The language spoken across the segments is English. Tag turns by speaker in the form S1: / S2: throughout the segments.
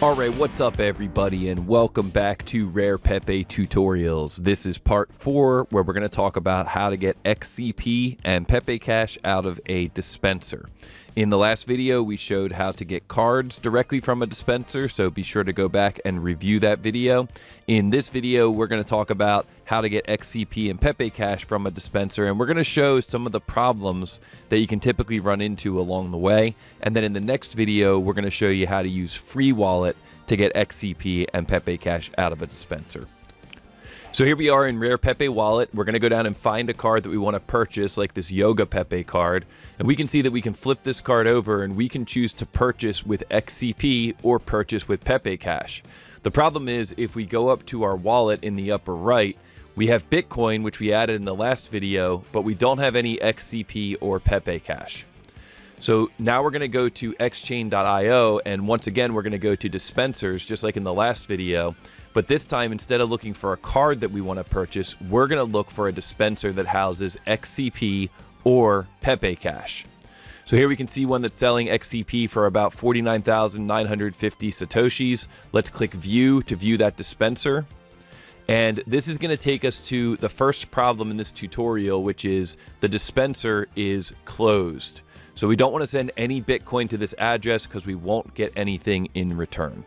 S1: Alright, what's up everybody, and welcome back to Rare Pepe Tutorials. This is part 4 where we're going to talk about how to get XCP and pepecash out of a dispenser. In the last video we showed how to get cards directly from a dispenser, so be sure to go back and review that video. In this video we're going to talk about how to get XCP and pepecash from a dispenser, and we're going to show some of the problems that you can typically run into along the way. And then in the next video we're going to show you how to use Free Wallet to get XCP and pepecash out of a dispenser. So here we are in Rare Pepe Wallet. We're going to go down and find a card that we want to purchase, like this Yoga Pepe card. And we can see that we can flip this card over and we can choose to purchase with XCP or purchase with pepecash. The problem is if we go up to our wallet in the upper right, we have Bitcoin, which we added in the last video, but we don't have any XCP or pepecash. So now we're going to go to xchain.io, and once again we're going to go to dispensers just like in the last video, but this time instead of looking for a card that we want to purchase, we're going to look for a dispenser that houses XCP or pepecash. So here we can see one that's selling XCP for about 49,950 satoshis. Let's click view to view that dispenser. And this is going to take us to the first problem in this tutorial, which is the dispenser is closed. So we don't want to send any Bitcoin to this address because we won't get anything in return.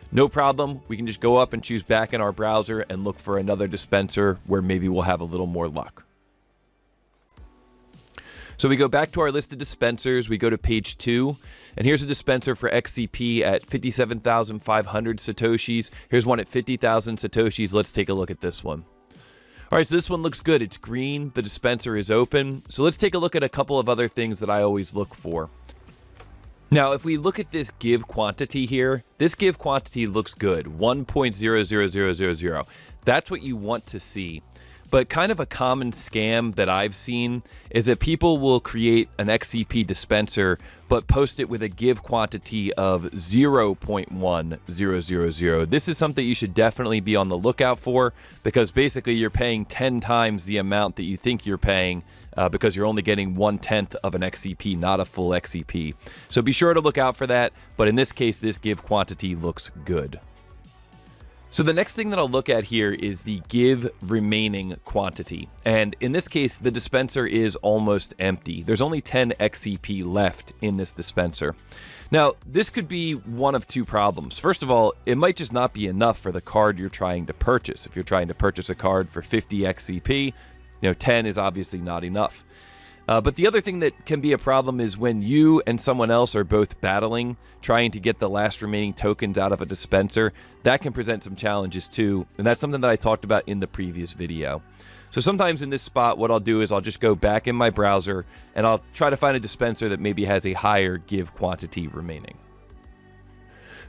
S1: No problem. We can just go up and choose back in our browser and look for another dispenser where maybe we'll have a little more luck. So we go back to our list of dispensers, we go to page 2, and here's a dispenser for XCP at 57,500 satoshis. Here's one at 50,000 satoshis. Let's take a look at this one. Alright, so this one looks good. It's green, the dispenser is open. So let's take a look at a couple of other things that I always look for. Now, if we look at this give quantity here, this give quantity looks good, 1.00000. That's what you want to see. But kind of a common scam that I've seen is that people will create an XCP dispenser but post it with a give quantity of 0.1000. This is something you should definitely be on the lookout for, because basically you're paying 10 times the amount that you think you're paying because you're only getting 1/10 of an XCP, not a full XCP. So be sure to look out for that, but in this case this give quantity looks good. So the next thing that I'll look at here is the give remaining quantity. And in this case, the dispenser is almost empty. There's only 10 XCP left in this dispenser. Now, this could be one of two problems. First of all, it might just not be enough for the card you're trying to purchase. If you're trying to purchase a card for 50 XCP, 10 is obviously not enough. But the other thing that can be a problem is when you and someone else are both battling, trying to get the last remaining tokens out of a dispenser. That can present some challenges too, and that's something that I talked about in the previous video. So sometimes in this spot, what I'll do is I'll just go back in my browser and I'll try to find a dispenser that maybe has a higher give quantity remaining.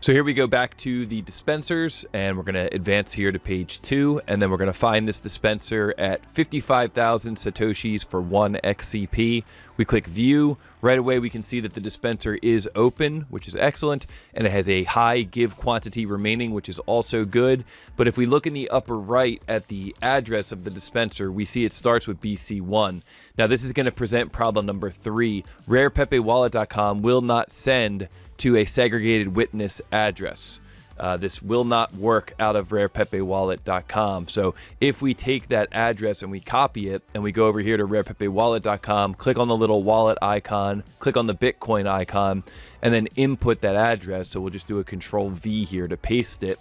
S1: So here we go back to the dispensers, and we're going to advance here to page 2, and then we're going to find this dispenser at 55,000 satoshis for 1 XCP. We click view. Right away we can see that the dispenser is open, which is excellent, and it has a high give quantity remaining, which is also good. But if we look in the upper right at the address of the dispenser, we see it starts with BC1. Now this is going to present problem number 3. RarePepeWallet.com will not send to a segregated witness address. This will not work out of RarePepeWallet.com. So if we take that address and we copy it and we go over here to RarePepeWallet.com, click on the little wallet icon, click on the Bitcoin icon, and then input that address. So we'll just do a Control V here to paste it.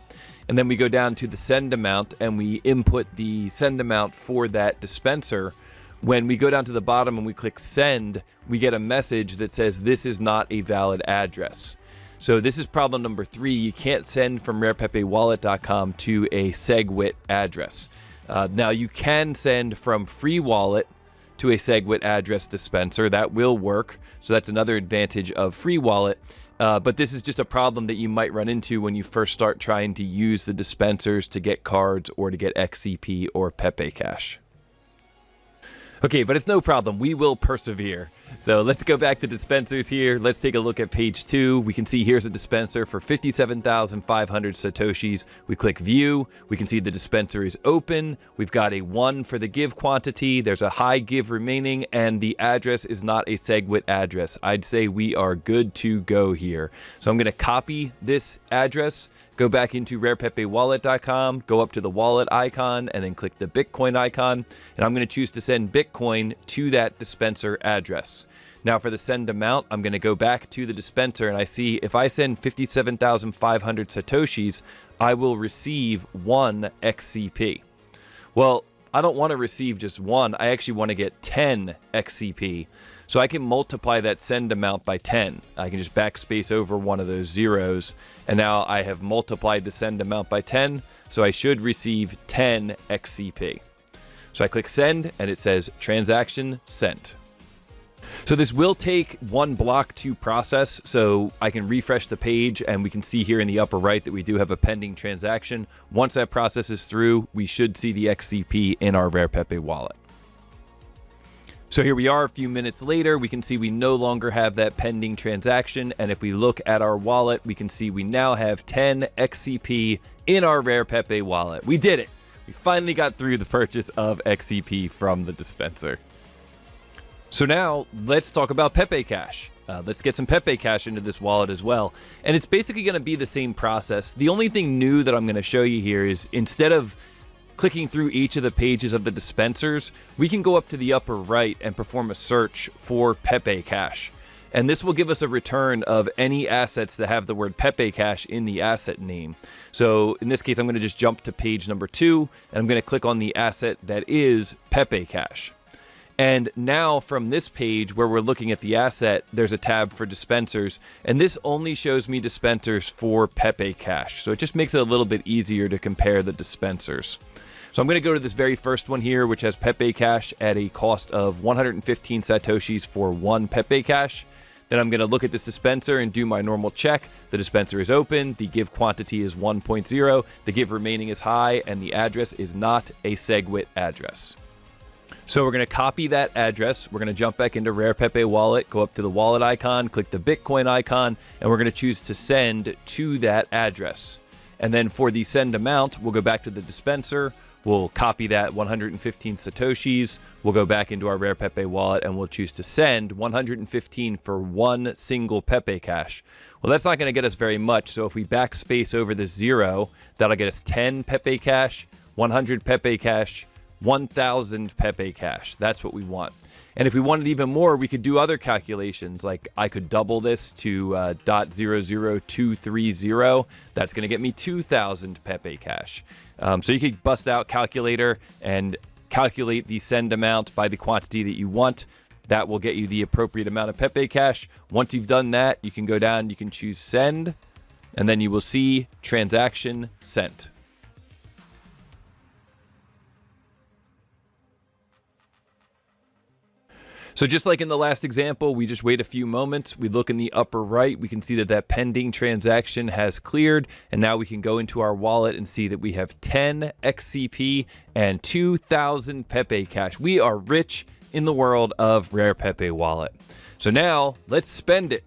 S1: And then we go down to the send amount and we input the send amount for that dispenser. When we go down to the bottom and we click send, we get a message that says this is not a valid address. So this is problem number 3. You can't send from RarePepeWallet.com to a SegWit address. Now you can send from Free Wallet to a SegWit address dispenser. That will work. So that's another advantage of Free Wallet. But this is just a problem that you might run into when you first start trying to use the dispensers to get cards or to get XCP or pepecash. Okay, but it's no problem. We will persevere. So let's go back to dispensers here. Let's take a look at page 2. We can see here's a dispenser for 57,500 Satoshis. We click view. We can see the dispenser is open. We've got a 1 for the give quantity. There's a high give remaining, and the address is not a SegWit address. I'd say we are good to go here. So I'm going to copy this address, go back into rarepepewallet.com, go up to the wallet icon, and then click the Bitcoin icon. And I'm going to choose to send Bitcoin to that dispenser address. Now for the send amount, I'm going to go back to the dispenser, and I see if I send 57,500 Satoshis, I will receive 1 XCP. Well, I don't want to receive just 1. I actually want to get 10 XCP. So I can multiply that send amount by 10. I can just backspace over one of those zeros, and now I have multiplied the send amount by 10, so I should receive 10 XCP. So I click send, and it says transaction sent. So this will take 1 block to process, so I can refresh the page, and we can see here in the upper right that we do have a pending transaction. Once that processes through, we should see the XCP in our Rare Pepe wallet. So here we are a few minutes later. We can see we no longer have that pending transaction, and if we look at our wallet, we can see we now have 10 XCP in our Rare Pepe wallet. We did it! We finally got through the purchase of XCP from the dispenser. So now let's talk about pepecash. Let's get some pepecash into this wallet as well. And it's basically going to be the same process. The only thing new that I'm going to show you here is instead of clicking through each of the pages of the dispensers, we can go up to the upper right and perform a search for pepecash. And this will give us a return of any assets that have the word pepecash in the asset name. So in this case, I'm going to just jump to page number 2, and I'm going to click on the asset that is pepecash. And now from this page where we're looking at the asset, there's a tab for dispensers, and this only shows me dispensers for pepecash. So it just makes it a little bit easier to compare the dispensers. So I'm going to go to this very first one here, which has pepecash at a cost of 115 Satoshis for 1 pepecash. Then I'm going to look at this dispenser and do my normal check. The dispenser is open, the give quantity is 1.0, the give remaining is high, and the address is not a SegWit address. So we're going to copy that address. We're going to jump back into Rare Pepe wallet, go up to the wallet icon, click the Bitcoin icon, and we're going to choose to send to that address. And then for the send amount, we'll go back to the dispenser. We'll copy that 115 Satoshis. We'll go back into our Rare Pepe wallet, and we'll choose to send 115 for 1 single pepecash. Well, that's not going to get us very much. So if we backspace over the 0, that'll get us 10 pepecash, 100 pepecash, 1,000 pepecash. That's what we want. And if we wanted even more, we could do other calculations. Like I could double this to 0.00230. That's going to get me 2,000 pepecash. So you could bust out calculator and calculate the send amount by the quantity that you want. That will get you the appropriate amount of pepecash. Once you've done that, you can go down, you can choose send, and then you will see transaction sent. So just like in the last example, we just wait a few moments. We look in the upper right. We can see that that pending transaction has cleared. And now we can go into our wallet and see that we have 10 XCP and 2,000 pepecash. We are rich in the world of Rare Pepe wallet. So now let's spend it.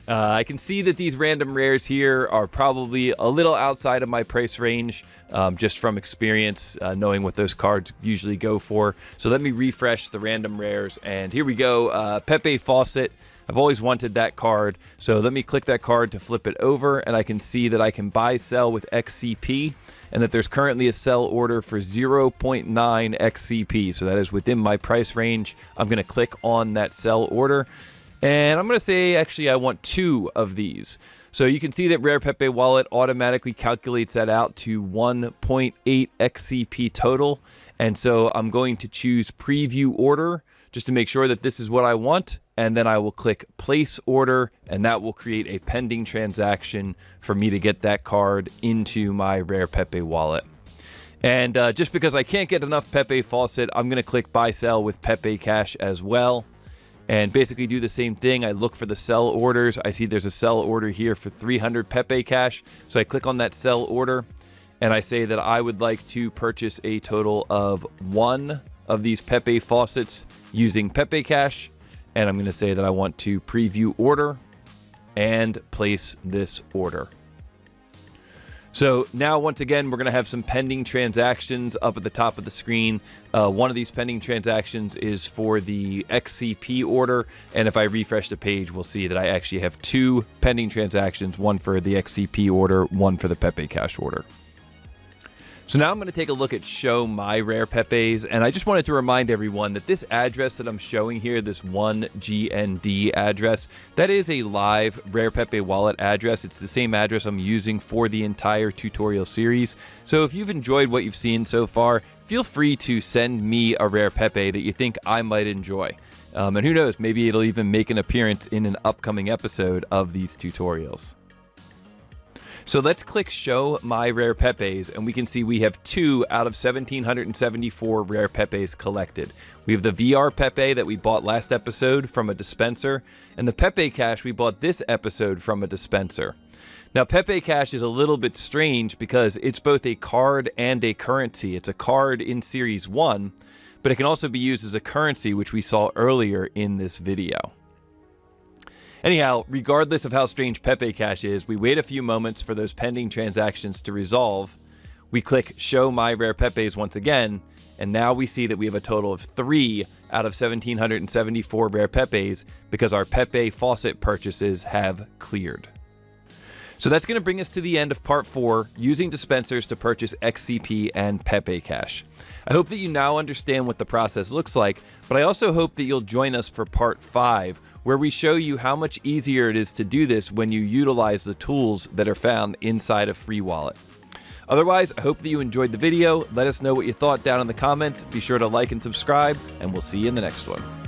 S1: I can see that these random rares here are probably a little outside of my price range, just from experience, knowing what those cards usually go for. So let me refresh the random rares, and here we go. Pepe Faucet. I've always wanted that card, so let me click that card to flip it over, and I can see that I can buy sell with XCP, and that there's currently a sell order for 0.9 XCP, so that is within my price range. I'm going to click on that sell order. And I'm going to say, actually, I want 2 of these. So you can see that Rare Pepe Wallet automatically calculates that out to 1.8 XCP total. And so I'm going to choose Preview Order just to make sure that this is what I want. And then I will click Place Order, and that will create a pending transaction for me to get that card into my Rare Pepe Wallet. And just because I can't get enough Pepe Faucet, I'm going to click Buy Sell with pepecash as well. And basically do the same thing. I look for the sell orders. I see there's a sell order here for 300 pepecash. So I click on that sell order, and I say that I would like to purchase a total of 1 of these Pepe faucets using pepecash. and I'm going to say that I want to preview order and place this order. So now, once again, we're going to have some pending transactions up at the top of the screen. One of these pending transactions is for the XCP order, and if I refresh the page, we'll see that I actually have 2 pending transactions, one for the XCP order, one for the pepecash order. So now I'm going to take a look at Show My Rare Pepes, and I just wanted to remind everyone that this address that I'm showing here, this 1GND address, that is a live Rare Pepe wallet address. It's the same address I'm using for the entire tutorial series. So if you've enjoyed what you've seen so far, feel free to send me a Rare Pepe that you think I might enjoy. And who knows, maybe it'll even make an appearance in an upcoming episode of these tutorials. So let's click Show My Rare Pepes, and we can see we have 2 out of 1,774 Rare Pepes collected. We have the VR Pepe that we bought last episode from a dispenser, and the pepecash we bought this episode from a dispenser. Now, pepecash is a little bit strange because it's both a card and a currency. It's a card in Series 1, but it can also be used as a currency, which we saw earlier in this video. Anyhow, regardless of how strange pepecash is, we wait a few moments for those pending transactions to resolve. We click Show My Rare Pepes once again, and now we see that we have a total of 3 out of 1,774 Rare Pepes because our Pepe faucet purchases have cleared. So that's going to bring us to the end of part 4, using dispensers to purchase XCP and pepecash. I hope that you now understand what the process looks like, but I also hope that you'll join us for part 5, where we show you how much easier it is to do this when you utilize the tools that are found inside of Free Wallet. Otherwise, I hope that you enjoyed the video. Let us know what you thought down in the comments. Be sure to like and subscribe, and we'll see you in the next one.